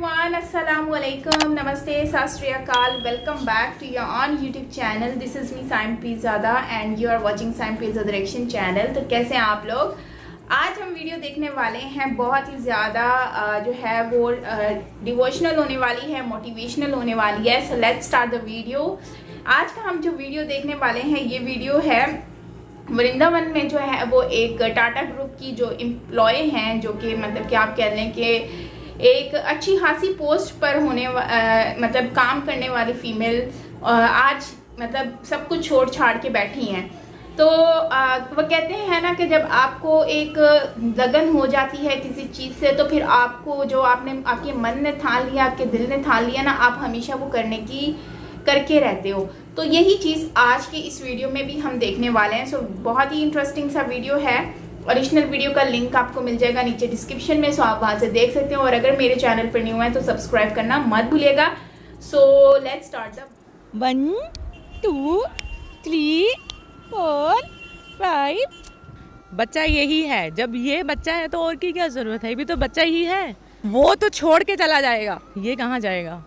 everyone, assalamu alaikum, namaste, sat shri akal. Welcome back to your on YouTube channel. This is me Saim Peerzada and you are watching Saim Peerzada Direction channel. तो कैसे हैं आप लोग? आज हम video देखने वाले हैं बहुत ही ज़्यादा जो है वो डिवोशनल होने वाली है, मोटिवेशनल होने वाली है. So let's start the video. आज का हम जो वीडियो देखने वाले हैं ये वीडियो है वृंदावन में जो है वो एक टाटा ग्रुप की जो एम्प्लॉय हैं, जो कि मतलब कि आप कह लें कि एक अच्छी खासी पोस्ट पर होने मतलब काम करने वाली फीमेल आज मतलब सब कुछ छोड़ छाड़ के बैठी हैं. तो वो कहते हैं ना कि जब आपको एक लगन हो जाती है किसी चीज़ से तो फिर आपको जो आपके मन ने ठान लिया, आपके दिल ने ठान लिया ना, आप हमेशा वो करके रहते हो. तो यही चीज़ आज की इस वीडियो में भी हम देखने वाले हैं. सो बहुत ही इंटरेस्टिंग सा वीडियो है. ओरिजिनल वीडियो का लिंक आपको मिल जाएगा नीचे डिस्क्रिप्शन में, सो आप वहाँ से देख सकते हो. और अगर मेरे चैनल पर न्यू है तो सब्सक्राइब करना मत भूलिएगा. So let's start the 1 2 3 4 5. बच्चा यही है. जब ये बच्चा है तो और की क्या ज़रूरत है? ये भी तो बच्चा ही है. वो तो छोड़ के चला जाएगा, ये कहाँ जाएगा?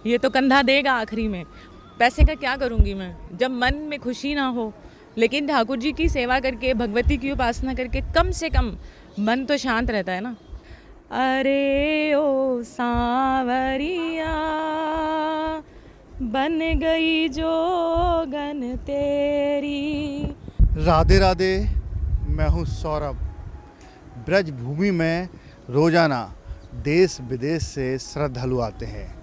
ये तो कंधा देगा आखिरी में. पैसे का क्या करूँगी मैं जब मन में खुशी ना हो? लेकिन ठाकुर जी की सेवा करके, भगवती की उपासना करके कम से कम मन तो शांत रहता है ना. अरे ओ सांवरिया बन गई जोगन तेरी. राधे राधे. मैं हूँ सौरभ. ब्रज भूमि में रोजाना देश विदेश से श्रद्धालु आते हैं.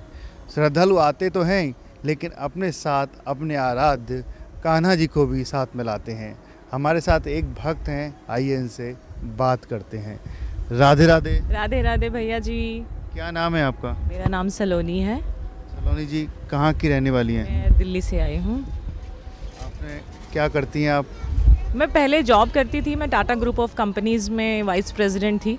श्रद्धालु आते तो हैं लेकिन अपने साथ अपने आराध्य कान्हा जी को भी साथ में लाते हैं. हमारे साथ एक भक्त हैं, आइए इनसे बात करते हैं. राधे राधे. राधे राधे भैया जी. क्या नाम है आपका? मेरा नाम सलोनी है. सलोनी जी कहाँ की रहने वाली हैं? मैं दिल्ली से आई हूँ. आपने क्या करती हैं आप? मैं पहले जॉब करती थी. मैं टाटा ग्रुप ऑफ कंपनीज़ में वाइस प्रेसिडेंट थी.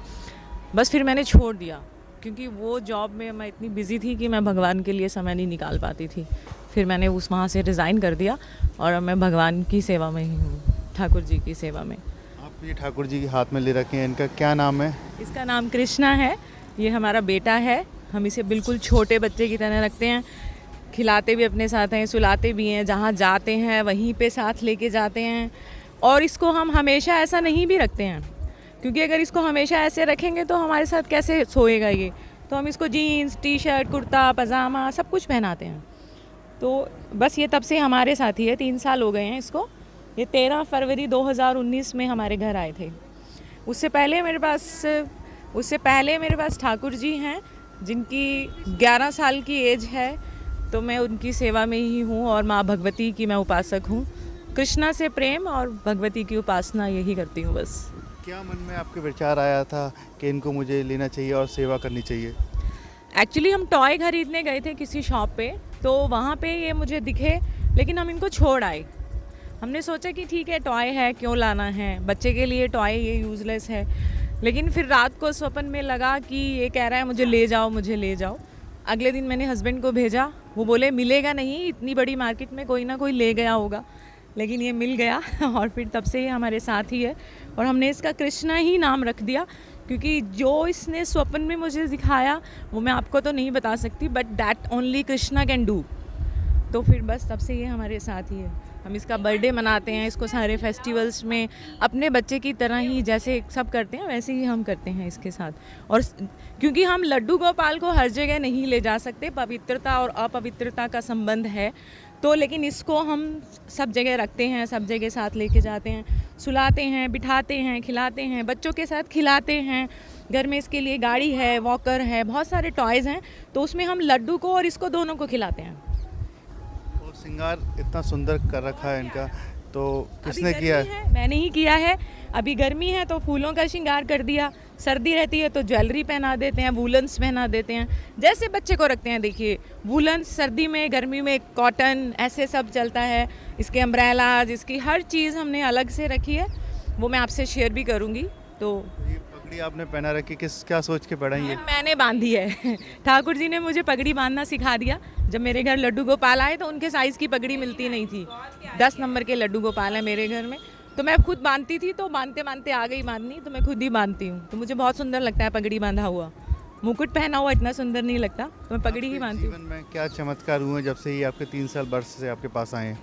बस फिर मैंने छोड़ दिया क्योंकि वो जॉब में मैं इतनी बिज़ी थी कि मैं भगवान के लिए समय नहीं निकाल पाती थी. फिर मैंने वहाँ से रिज़ाइन कर दिया और अब मैं भगवान की सेवा में ही हूँ, ठाकुर जी की सेवा में. आप ये ठाकुर जी के हाथ में ले रखे हैं, इनका क्या नाम है? इसका नाम कृष्णा है. ये हमारा बेटा है. हम इसे बिल्कुल छोटे बच्चे की तरह रखते हैं. खिलाते भी अपने साथ हैं, सुलाते भी हैं. जहाँ जाते हैं वहीं पे साथ लेके जाते हैं. और इसको हम हमेशा ऐसा नहीं भी रखते हैं क्योंकि अगर इसको हमेशा ऐसे रखेंगे तो हमारे साथ कैसे सोएगा ये. तो हम इसको जीन्स, टी शर्ट, कुर्ता, पजामा सब कुछ पहनाते हैं. तो बस ये तब से हमारे साथ ही है. 3 साल हो गए हैं इसको. ये 13 फरवरी 2019 में हमारे घर आए थे. उससे पहले मेरे पास ठाकुर जी हैं जिनकी 11 साल की एज है. तो मैं उनकी सेवा में ही हूँ और माँ भगवती की मैं उपासक हूँ. कृष्णा से प्रेम और भगवती की उपासना यही करती हूँ बस. क्या मन में आपके विचार आया था कि इनको मुझे लेना चाहिए और सेवा करनी चाहिए? एक्चुअली हम टॉय खरीदने गए थे किसी शॉप पे, तो वहाँ पे ये मुझे दिखे लेकिन हम इनको छोड़ आए. हमने सोचा कि ठीक है टॉय है, क्यों लाना है, बच्चे के लिए टॉय ये यूज़लेस है. लेकिन फिर रात को स्वप्न में लगा कि ये कह रहा है मुझे ले जाओ. अगले दिन मैंने हस्बैंड को भेजा. वो बोले मिलेगा नहीं, इतनी बड़ी मार्केट में कोई ना कोई ले गया होगा. लेकिन ये मिल गया और फिर तब से ये हमारे साथ ही है. और हमने इसका कृष्णा ही नाम रख दिया क्योंकि जो इसने स्वप्न में मुझे दिखाया वो मैं आपको तो नहीं बता सकती, but that only Krishna can do. तो फिर बस तब से ये हमारे साथ ही है. हम इसका बर्थडे मनाते हैं, इसको सारे फेस्टिवल्स में अपने बच्चे की तरह ही जैसे सब करते हैं वैसे ही हम करते हैं इसके साथ. और क्योंकि हम लड्डू गोपाल को हर जगह नहीं ले जा सकते, पवित्रता और अपवित्रता का संबंध है. तो लेकिन इसको हम सब जगह रखते हैं, सब जगह साथ लेके जाते हैं, सुलाते हैं, बिठाते हैं, खिलाते हैं, बच्चों के साथ खिलाते हैं. घर में इसके लिए गाड़ी है, वॉकर है, बहुत सारे टॉयज़ हैं. तो उसमें हम लड्डू को और इसको दोनों को खिलाते हैं. और श्रृंगार इतना सुंदर कर रखा है इनका, तो किसने किया है? मैंने ही किया है. अभी गर्मी है तो फूलों का श्रृंगार कर दिया. सर्दी रहती है तो ज्वेलरी पहना देते हैं, वूलन्स पहना देते हैं, जैसे बच्चे को रखते हैं. देखिए वूलन्स सर्दी में, गर्मी में कॉटन, ऐसे सब चलता है. इसके अम्ब्रेलाज, इसकी हर चीज़ हमने अलग से रखी है. वो मैं आपसे शेयर भी करूँगी. तो ये पगड़ी आपने पहना रखी, क्या सोच के पहनाई है? मैंने बांधी है. ठाकुर जी ने मुझे पगड़ी बांधना सिखा दिया. जब मेरे घर लड्डू गोपाल आए तो उनके साइज़ की पगड़ी मिलती नहीं थी. 10 नंबर के लड्डू गोपाल है मेरे घर में. तो मैं खुद बांधती थी, तो बांधते बांधते आ गई बांधनी, तो मैं खुद ही बांधती हूँ. तो मुझे बहुत सुंदर लगता है पगड़ी बांधा हुआ. मुकुट पहना हुआ इतना सुंदर नहीं लगता, तो मैं पगड़ी ही आपके बांधती हूँ। जीवन में क्या चमत्कार हुए जब से ये आपके 3 साल वर्ष से आपके पास आए हैं?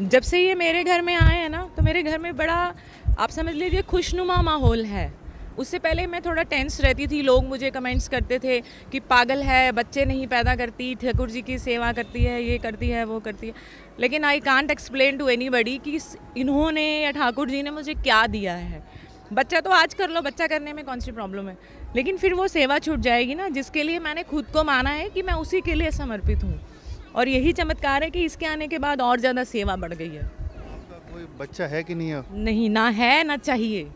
जब से ये मेरे घर में आए हैं ना, तो मेरे घर में बड़ा, आप समझ लीजिए, खुशनुमा माहौल है। उससे पहले मैं थोड़ा टेंस रहती थी, लोग मुझे कमेंट्स करते थे कि पागल है, बच्चे नहीं पैदा करती, ठाकुर जी की सेवा करती है, ये करती है, वो करती है। लेकिन I can't explain to anybody कि इन्होंने या ठाकुर जी ने मुझे क्या दिया है। बच्चा तो आज कर लो, बच्चा करने में कौन सी प्रॉब्लम है, लेकिन फिर वो सेवा छूट जाएगी ना, जिसके लिए मैंने खुद को माना है कि मैं उसी के लिए समर्पित हूँ। और यही चमत्कार है कि इसके आने के बाद और ज़्यादा सेवा बढ़ गई है। आपका कोई बच्चा है कि नहीं है? नहीं, ना है ना चाहिए,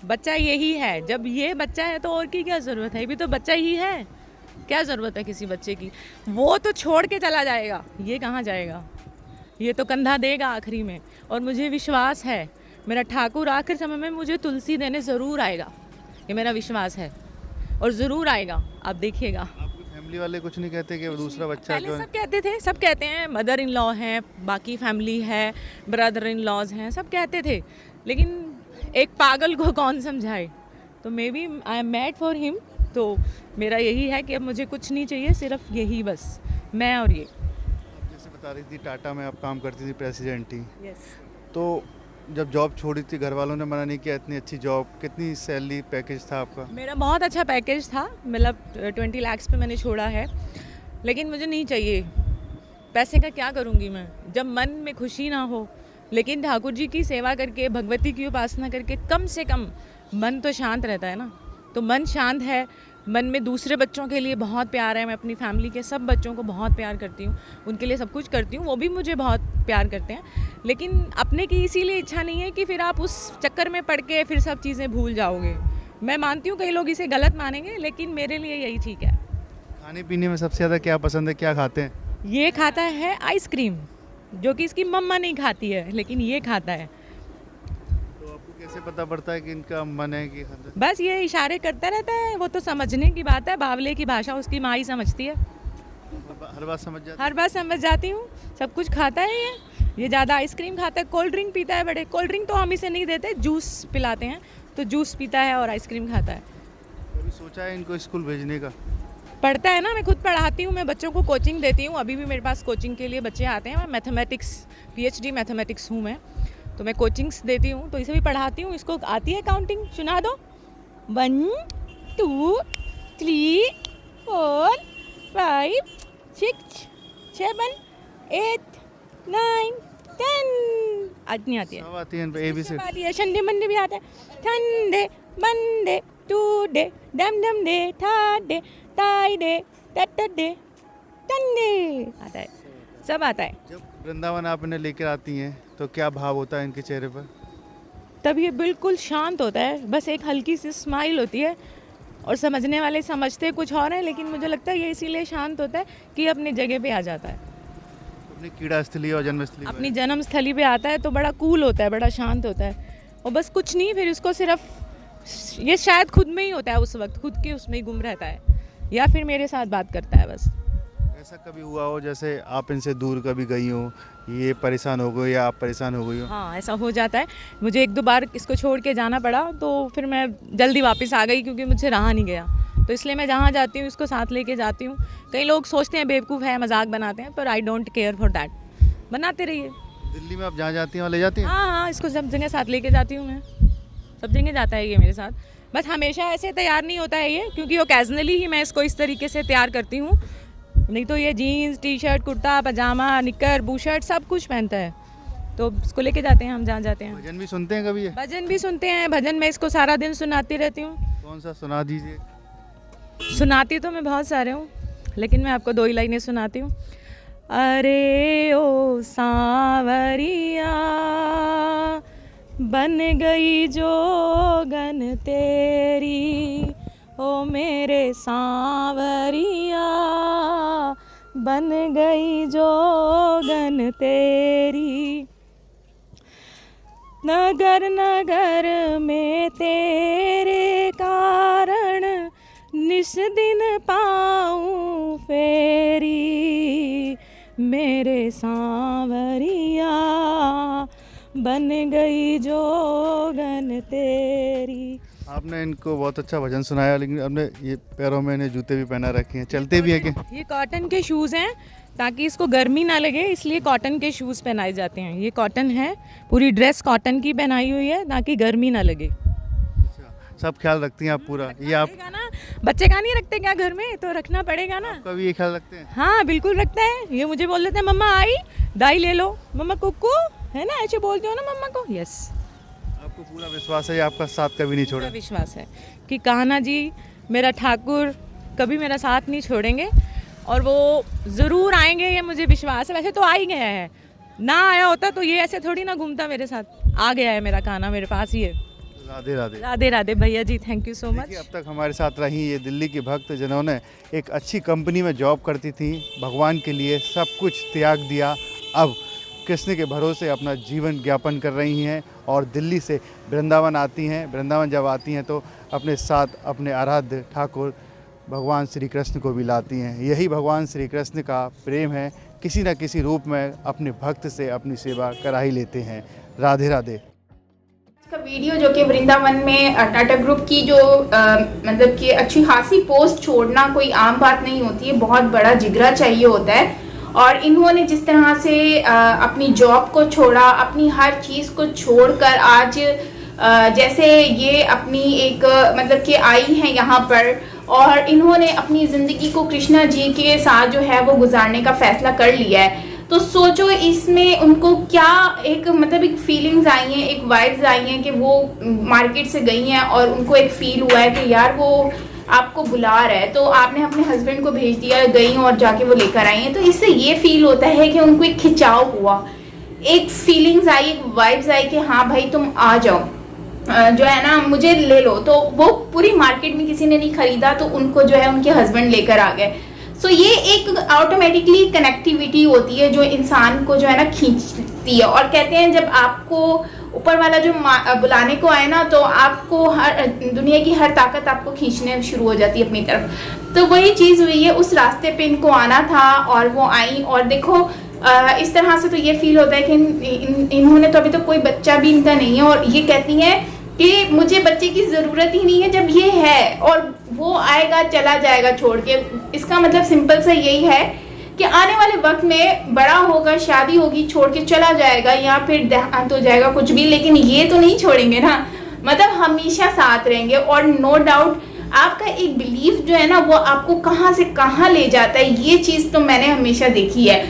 बच्चा यही है। जब ये बच्चा है तो और की क्या ज़रूरत है, ये भी तो बच्चा ही है, क्या ज़रूरत है किसी बच्चे की। वो तो छोड़ के चला जाएगा, ये कहाँ जाएगा, ये तो कंधा देगा आखिरी में। और मुझे विश्वास है मेरा ठाकुर आखिर समय में मुझे तुलसी देने ज़रूर आएगा, ये मेरा विश्वास है, और ज़रूर आएगा, आप देखिएगा। आपकी फैमिली वाले कुछ नहीं कहते कि वो दूसरा बच्चा पहले क्यों? सब कहते थे, सब कहते हैं, मदर इन लॉ हैं, बाकी फैमिली है, ब्रदर इन लॉज हैं, सब कहते थे, लेकिन एक पागल को कौन समझाए। तो maybe I am made for him. तो मेरा यही है कि अब मुझे कुछ नहीं चाहिए, सिर्फ यही बस, मैं और ये। आप जैसे बता रही थी टाटा में आप काम करती थी, प्रेसिडेंट थी, यस। तो जब जॉब छोड़ी थी घर वालों ने मना नहीं किया? इतनी अच्छी जॉब, कितनी सैलरी पैकेज था आपका? मेरा बहुत अच्छा पैकेज था, मतलब 20 लाख पे मैंने छोड़ा है, लेकिन मुझे नहीं चाहिए। पैसे का क्या करूँगी मैं जब मन में खुशी ना हो। लेकिन ठाकुर जी की सेवा करके, भगवती की उपासना करके कम से कम मन तो शांत रहता है ना। तो मन शांत है, मन में दूसरे बच्चों के लिए बहुत प्यार है, मैं अपनी फैमिली के सब बच्चों को बहुत प्यार करती हूँ, उनके लिए सब कुछ करती हूँ, वो भी मुझे बहुत प्यार करते हैं। लेकिन अपने की इसीलिए इच्छा नहीं है कि फिर आप उस चक्कर में पड़ के फिर सब चीज़ें भूल जाओगे। मैं मानती हूँ कई लोग इसे गलत मानेंगे, लेकिन मेरे लिए यही ठीक है। खाने पीने में सबसे ज़्यादा क्या पसंद है, क्या खाते हैं? ये खाता है आइसक्रीम, जो कि इसकी मम्मा नहीं खाती है, लेकिन ये खाता है। तो आपको कैसे पता पड़ता है कि इनका मन है कि खाते हैं? बस ये इशारे करता रहता है, वो तो समझने की बात है, बावले की भाषा उसकी माँ ही समझती है। हर बात समझ जाते हर बात समझ जाती हूँ, सब कुछ खाता है ये ज़्यादा आइसक्रीम खाता है, कोल्ड ड्रिंक पीता है। बड़े कोल्ड ड्रिंक तो हम इसे नहीं देते, जूस पिलाते हैं, तो जूस पीता है और आइसक्रीम खाता है। हैं? कभी सोचा है इनको स्कूल भेजने का? पढ़ता है ना, मैं खुद पढ़ाती हूँ, मैं बच्चों को कोचिंग देती हूँ। अभी भी मेरे पास कोचिंग के लिए बच्चे आते हैं। मैं मैथमेटिक्स PhD मैथमेटिक्स हूँ मैं, तो मैं कोचिंग्स देती हूँ, तो इसे भी पढ़ाती हूँ। इसको आती है काउंटिंग, सुना दो। 1 2 3 4 5 6 7 8 9 10। आज नहीं आती है, सब आती है ABC? सब आती है, संडे मंडे भी आता है। ठंडे मंडे टूडे डम डम डे थाडे टाइडे टटडे टंडे आता है, सब आता है। जब वृंदावन आप इन्हें लेकर आती हैं तो क्या भाव होता है इनके चेहरे पर? तब ये बिल्कुल शांत होता है, बस एक हल्की सी स्माइल होती है, और समझने वाले समझते कुछ और है, लेकिन मुझे लगता है ये इसीलिए शांत होता है कि अपनी जगह पे आ जाता है, अपनी क्रीड़ा स्थली और जन्मस्थली पर। अपनी जन्म स्थली पे आता है, तो बड़ा कूल होता है, बड़ा शांत होता है, और बस कुछ नहीं। फिर उसको सिर्फ ये शायद खुद में ही होता है, उस वक्त खुद के उसमें ही गुम रहता है, या फिर मेरे साथ बात करता है बस। ऐसा कभी हुआ हो जैसे आप इनसे दूर कभी गई हो, ये परेशान हो गए या आप परेशान हो गई हो? हाँ, ऐसा हो जाता है। मुझे 1-2 बार इसको छोड़ के जाना पड़ा, तो फिर मैं जल्दी वापस आ गई, क्योंकि मुझसे रहा नहीं गया। तो इसलिए मैं जहाँ जाती हूँ इसको साथ लेके जाती हूँ। कई लोग सोचते हैं बेवकूफ़ है, मजाक बनाते हैं, पर I don't care for that. बनाते रहिए। दिल्ली में आप जहाँ जाती हैं वहाँ ले जाती हैं? हाँ, इसको सब जगह साथ लेके जाती हूँ मैं, सब जगह जाता है ये मेरे साथ। बस हमेशा ऐसे तैयार नहीं होता है ये, क्योंकि ओकेजनली ही मैं इसको इस तरीके से तैयार करती हूँ, नहीं तो ये जीन्स टी-शर्ट कुर्ता पजामा निक्कर बूशर्ट सब कुछ पहनता है। तो इसको लेके जाते हैं हम जहाँ जाते हैं। भजन भी सुनते हैं कभी ये? भजन भी सुनते हैं, भजन में इसको सारा दिन सुनाती रहती हूँ। कौन सा सुना दीजिए। सुनाती तो मैं बहुत सारे हूँ, लेकिन मैं आपको 2 ही लाइनें सुनाती हूँ। अरे ओ सांवरिया बन गई जोगन तेरी, ओ मेरे सांवरिया बन गई जोगन तेरी, नगर नगर में तेरे कारण निस दिन पाऊँ फेरी, मेरे सांवरिया बन गई जोगन तेरी। आप आपने इनको बहुत अच्छा भजन सुनाया, लेकिन आपने ये पैरों में इन्हें जूते भी पहना रखे हैं, चलते भी है क्या? ये कॉटन के शूज़ हैं, ताकि इसको गर्मी ना लगे इसलिए कॉटन के शूज़ पहनाए जाते हैं। ये कॉटन है, पूरी ड्रेस कॉटन की पहनाई हुई है ताकि गर्मी ना लगे। सब ख्याल रखती हैं आप पूरा? ये आप पड़ेगा ना, बच्चे का नहीं रखते क्या घर में, तो रखना पड़ेगा ना। कभी ये ख्याल रखते हैं? हाँ बिल्कुल रखता है। ये मुझे बोल देते हैं मम्मा आई दाई ले लो, मम्मा कुक्कू, है ना, ऐसे बोलते हो ना मम्मा को। यस, आपको पूरा विश्वास है, ये आपका साथ कभी नहीं छोड़ा? पूरा विश्वास है कि कान्हा जी मेरा ठाकुर कभी मेरा साथ नहीं छोड़ेंगे और वो ज़रूर आएंगे, ये मुझे विश्वास है। वैसे तो आ ही गया है, ना आया होता तो ये ऐसे थोड़ी ना घूमता मेरे साथ। आ गया है मेरा कान्हा, मेरे पास ही है। राधे राधे। राधे राधे भैया जी, थैंक यू सो मच। देखिए, अब तक हमारे साथ रही ये दिल्ली की भक्त, जिन्होंने एक अच्छी कंपनी में जॉब करती थी, भगवान के लिए सब कुछ त्याग दिया, अब कृष्ण के भरोसे अपना जीवन यापन कर रही हैं और दिल्ली से वृंदावन आती हैं। वृंदावन जब आती हैं तो अपने साथ अपने आराध्य ठाकुर भगवान श्री कृष्ण को भी लाती हैं। यही भगवान श्री कृष्ण का प्रेम है, किसी न किसी रूप में अपने भक्त से अपनी सेवा करा ही लेते हैं। राधे राधे। का वीडियो जो कि वृंदावन में टाटा ग्रुप की जो मतलब कि अच्छी खासी पोस्ट छोड़ना कोई आम बात नहीं होती है, बहुत बड़ा जिगरा चाहिए होता है। और इन्होंने जिस तरह से अपनी जॉब को छोड़ा, अपनी हर चीज़ को छोड़कर आज जैसे ये अपनी एक मतलब कि आई हैं यहाँ पर और इन्होंने अपनी ज़िंदगी को कृष्णा जी के साथ जो है वो गुजारने का फैसला कर लिया है। तो सोचो इसमें उनको क्या एक मतलब एक फीलिंग्स आई हैं, एक वाइब्स आई हैं कि वो मार्केट से गई हैं और उनको एक फील हुआ है कि यार वो आपको बुला रहा है, तो आपने अपने हस्बैंड को भेज दिया, गई और जाके वो लेकर आई हैं। तो इससे ये फील होता है कि उनको एक खिंचाव हुआ, एक फीलिंग्स आई, एक वाइब्स आई कि हाँ भाई तुम आ जाओ, जो है ना मुझे ले लो। तो वो पूरी मार्केट में किसी ने नहीं खरीदा, तो उनको जो है उनके हस्बैंड लेकर आ गए। सो ये एक ऑटोमेटिकली कनेक्टिविटी होती है जो इंसान को जो है ना खींचती है। और कहते हैं जब आपको ऊपर वाला जो बुलाने को आए ना, तो आपको हर दुनिया की हर ताकत आपको खींचने शुरू हो जाती है अपनी तरफ। तो वही चीज़ हुई है, उस रास्ते पे इनको आना था और वो आई। और देखो इस तरह से तो ये फील होता है कि इन्होंने तो अभी तो कोई बच्चा भी इनका नहीं है और ये कहती हैं कि मुझे बच्चे की ज़रूरत ही नहीं है जब ये है और वो आएगा चला जाएगा छोड़ के। इसका मतलब सिंपल सा यही है कि आने वाले वक्त में बड़ा होगा, शादी होगी, छोड़ के चला जाएगा या फिर देहांत हो जाएगा कुछ भी, लेकिन ये तो नहीं छोड़ेंगे ना, मतलब हमेशा साथ रहेंगे। और नो डाउट आपका एक बिलीफ जो है ना वो आपको कहाँ से कहाँ ले जाता है, ये चीज़ तो मैंने हमेशा देखी है।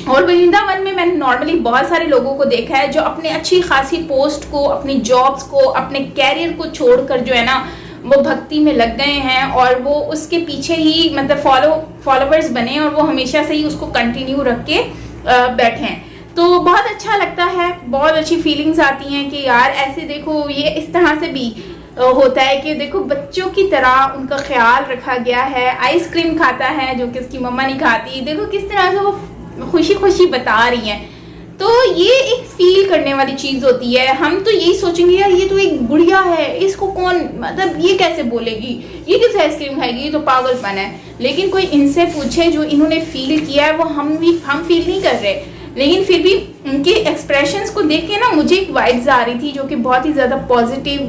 और वृंदावन में मैंने नॉर्मली बहुत सारे लोगों को देखा है जो अपने अच्छी खासी पोस्ट को, अपनी जॉब्स को, अपने कैरियर को छोड़कर जो है ना वो भक्ति में लग गए हैं और वो उसके पीछे ही मतलब फॉलोवर्स बने और वो हमेशा से ही उसको कंटिन्यू रख के बैठे हैं। तो बहुत अच्छा लगता है, बहुत अच्छी फीलिंग्स आती हैं कि यार ऐसे देखो ये इस तरह से भी होता है कि देखो बच्चों की तरह उनका ख्याल रखा गया है। आइसक्रीम खाता है जो कि उसकी मम्मा नहीं खाती, देखो किस तरह से वो खुशी खुशी बता रही हैं। तो ये एक फील करने वाली चीज़ होती है। हम तो यही सोचेंगे यार ये तो एक बुढ़िया है, इसको कौन मतलब ये कैसे बोलेगी, ये किस आइसक्रीम खाएगी, ये तो पागलपन है। लेकिन कोई इनसे पूछे जो इन्होंने फील किया है वो हम फील नहीं कर रहे, लेकिन फिर भी उनके एक्सप्रेशंस को देख के ना मुझे एक वाइब्स आ रही थी जो कि बहुत ही ज़्यादा पॉजिटिव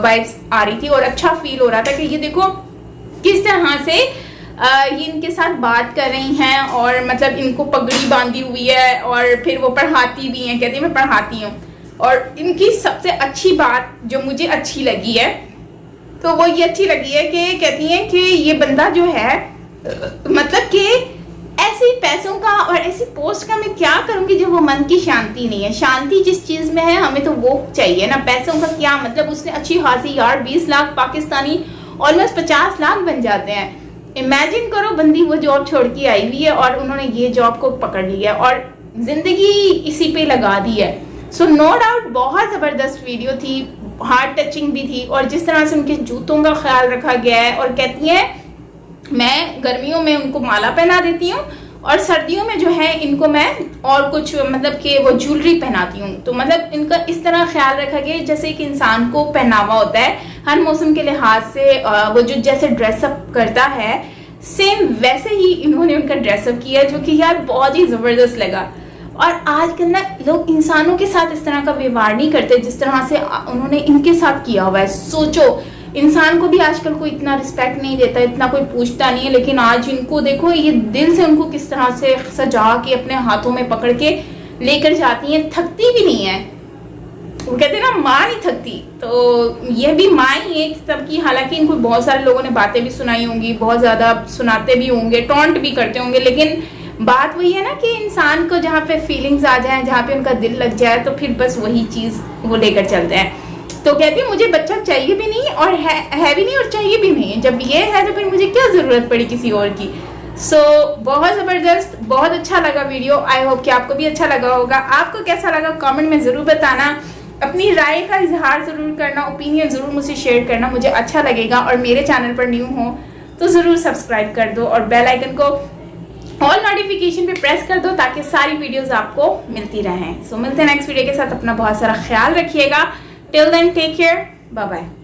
वाइब्स आ रही थी और अच्छा फील हो रहा था कि ये देखो किस तरह से ये इनके साथ बात कर रही हैं और मतलब इनको पगड़ी बांधी हुई है और फिर वो पढ़ाती भी हैं, कहती हैं मैं पढ़ाती हूँ। और इनकी सबसे अच्छी बात जो मुझे अच्छी लगी है तो वो ये अच्छी लगी है कि कहती हैं कि ये बंदा जो है मतलब कि ऐसे पैसों का और ऐसी पोस्ट का मैं क्या करूँगी जब वो मन की शांति नहीं है। शांति जिस चीज़ में है हमें तो वो चाहिए ना, पैसों का क्या मतलब। उसने अच्छी खासी यार 20 लाख पाकिस्तानी ऑलमोस्ट 50 लाख बन जाते हैं। इमेजिन करो बंदी वो जॉब छोड़ के आई हुई है और उन्होंने ये जॉब को पकड़ लिया और ज़िंदगी इसी पे लगा दी है। सो नो डाउट बहुत ज़बरदस्त वीडियो थी, हार्ट टचिंग भी थी। और जिस तरह से उनके जूतों का ख्याल रखा गया है और कहती हैं मैं गर्मियों में उनको माला पहना देती हूँ और सर्दियों में जो है इनको मैं और कुछ मतलब कि वो ज्वेलरी पहनाती हूँ। तो मतलब इनका इस तरह ख्याल रखा गया जैसे एक इंसान को पहनावा होता है हर मौसम के लिहाज से, वो जो जैसे ड्रेसअप करता है सेम वैसे ही इन्होंने उनका ड्रेसअप किया जो कि यार बहुत ही ज़बरदस्त लगा। और आजकल ना लोग इंसानों के साथ इस तरह का व्यवहार नहीं करते जिस तरह से उन्होंने इनके साथ किया हुआ है। सोचो इंसान को भी आजकल कोई इतना रिस्पेक्ट नहीं देता, इतना कोई पूछता नहीं है। लेकिन आज इनको देखो, ये दिल से उनको किस तरह से सजा के अपने हाथों में पकड़ के लेकर जाती हैं, थकती भी नहीं है। वो कहते हैं ना, माँ नहीं थकती, तो ये भी माँ ही है सबकी। हालांकि इनको बहुत सारे लोगों ने बातें भी सुनाई होंगी, बहुत ज़्यादा सुनाते भी होंगे, टॉन्ट भी करते होंगे, लेकिन बात वही है ना कि इंसान को जहाँ पे फीलिंग्स आ जाए, जहाँ पे उनका दिल लग जाए, तो फिर बस वही चीज़ वो लेकर चलते हैं। तो कहती है मुझे बच्चा चाहिए भी नहीं और है भी नहीं और चाहिए भी नहीं। जब ये है तो फिर मुझे क्या ज़रूरत पड़ी किसी और की। बहुत ज़बरदस्त, बहुत अच्छा लगा वीडियो। आई होप कि आपको भी अच्छा लगा होगा। आपको कैसा लगा कमेंट में ज़रूर बताना, अपनी राय का इजहार ज़रूर करना, ओपिनियन ज़रूर मुझसे शेयर करना, मुझे अच्छा लगेगा। और मेरे चैनल पर न्यू हो तो ज़रूर सब्सक्राइब कर दो और बेल आइकन को ऑल नोटिफिकेशन पे प्रेस कर दो ताकि सारी वीडियोस आपको मिलती रहें। मिलते हैं नेक्स्ट वीडियो के साथ। अपना बहुत सारा ख्याल रखिएगा। Till then take care, bye bye.